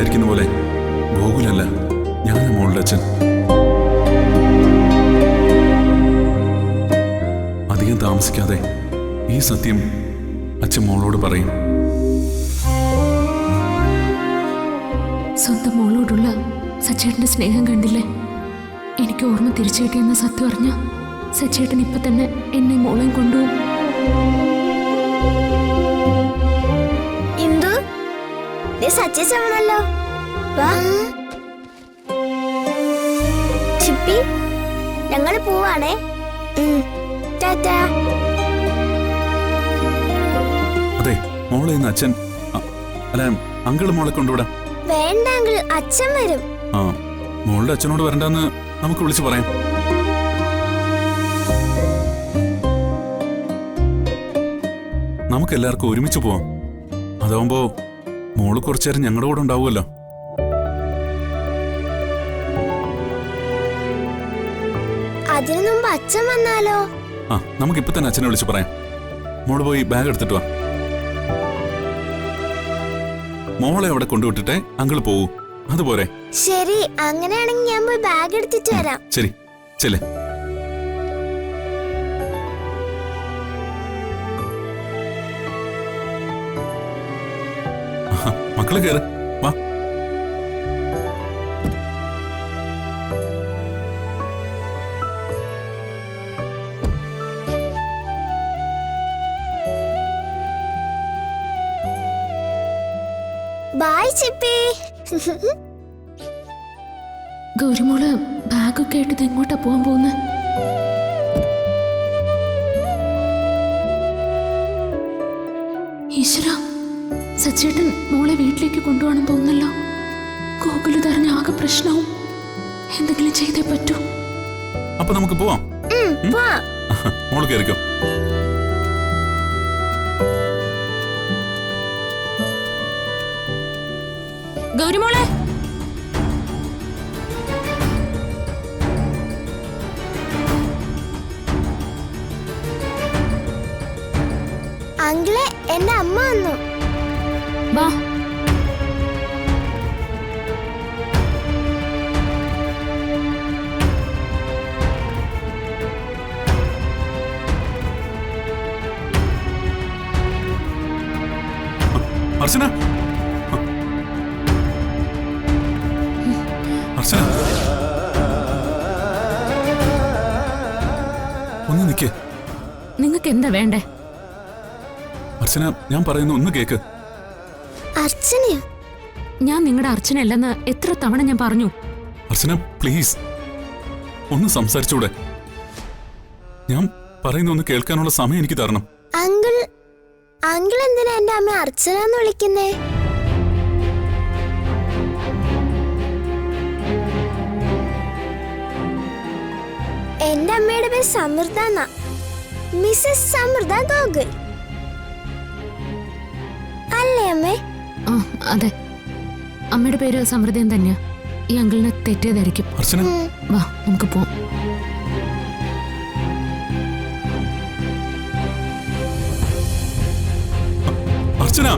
വിചാരിക്കുന്ന പോലെ ഗോകുലല്ല, ഞാനാ മോളുടെ അച്ഛൻ. അധികം താമസിക്കാതെ ഈ സത്യം അച്ഛൻ മോളോട് പറയും. സ്വന്തം മോളോടുള്ള സച്ചേട്ടന്റെ സ്നേഹം കണ്ടില്ലേ? എനിക്ക് ഓർമ്മ തിരിച്ചു കിട്ടിയെന്ന സത്യം അറിഞ്ഞ സച്ചേട്ടൻ ഇപ്പൊ തന്നെ എന്നെ മോളെയും കൊണ്ടുപോകും. സച്ചേച്ചല്ലോ ചിപ്പി, ഞങ്ങള് പോവാണേ. ടാറ്റാ. അതെ, മോളെ ഇന്ന് അച്ഛൻ അല്ല അങ്കിള് മോളെ കൊണ്ടുവിടാം. വേണ്ട അങ്കിൾ, അച്ഛൻ വരും. ആ, മോളുടെ അച്ഛനോട് വരണ്ടെന്ന് നമുക്ക് വിളിച്ചു പറയാം. നമുക്ക് എല്ലാവർക്കും ഒരുമിച്ച് പോവാം. അതാവുമ്പോ മോള് കുറച്ചേരം ഞങ്ങളുടെ കൂടെ ഉണ്ടാവുമല്ലോ. അതിനു മുമ്പ് അച്ഛൻ വന്നാലോ? ആ, നമുക്ക് ഇപ്പൊ തന്നെ അച്ഛനെ വിളിച്ചു പറയാം. മോള് പോയി ബാഗ് എടുത്തിട്ട് വാ. മോളെ അവിടെ കൊണ്ടുവിട്ടിട്ടേ അങ്കിള് പോവൂ. അതുപോലെ. ശരി, അങ്ങനെയാണെങ്കിൽ ഞാൻ പോയി ബാഗ് എടുത്തിട്ട് വരാം. ശരി, ചെല്ലേ. മക്കള് കേറ്, വാ. ബൈ ചിപ്പി. ഗൗരിമോള് ബാഗൊക്കെ ആയിട്ട് ഇത് എങ്ങോട്ടാ പോവാൻ പോകുന്നത്? ഈശ്വര, സച്ചേട്ടൻ മോളെ വീട്ടിലേക്ക് കൊണ്ടുപോകണം തോന്നല്ലോ. ഗോകുല് തറഞ്ഞ ആകെ പ്രശ്നവും. എന്തെങ്കിലും ചെയ്തേ പറ്റൂ. അപ്പൊ നമുക്ക് പോവാം. മോള് കേറിക്കോ. ഗൗരിമോളെ, അങ്കിളെ, എന്റെ അമ്മ വന്നു. വാ. അർച്ചന, അർച്ചന, ഒന്ന് നിക്ക്. നിങ്ങൾക്ക് എന്താ വേണ്ടേ? അർച്ചന, ഞാൻ പറയുന്നു ഒന്ന് കേക്ക്. അർച്ചനയോ? ഞാൻ നിങ്ങളുടെ അർച്ചനയല്ലെന്ന് എത്ര തവണ ഞാൻ പറഞ്ഞു. അർച്ചന, പ്ലീസ് ഒന്ന് സംസാരിച്ചൂടെ? ഞാൻ പറയുന്ന ഒന്ന് കേൾക്കാനുള്ള സമയം എനിക്ക് തരണം. അങ്കിൾ, അങ്കിൾ എന്തിനാ എന്റെ അമ്മ അർച്ചന എന്ന് വിളിക്കുന്നേ? എന്റെ അമ്മയുടെ പേര് സമൃദ്ധ എന്നാ. മിസ്സസ് സമൃദ്ധ ഗോകുൽ അല്ലേ അമ്മേ? ആ, അതെ, അമ്മയുടെ പേര് സമൃദ്ധൻ തന്നെയാ. ഈ അങ്കിളിനെ തെറ്റിയതായിരിക്കും. അർച്ചന, വാ, നമുക്ക് പോവാം. അർച്ചന.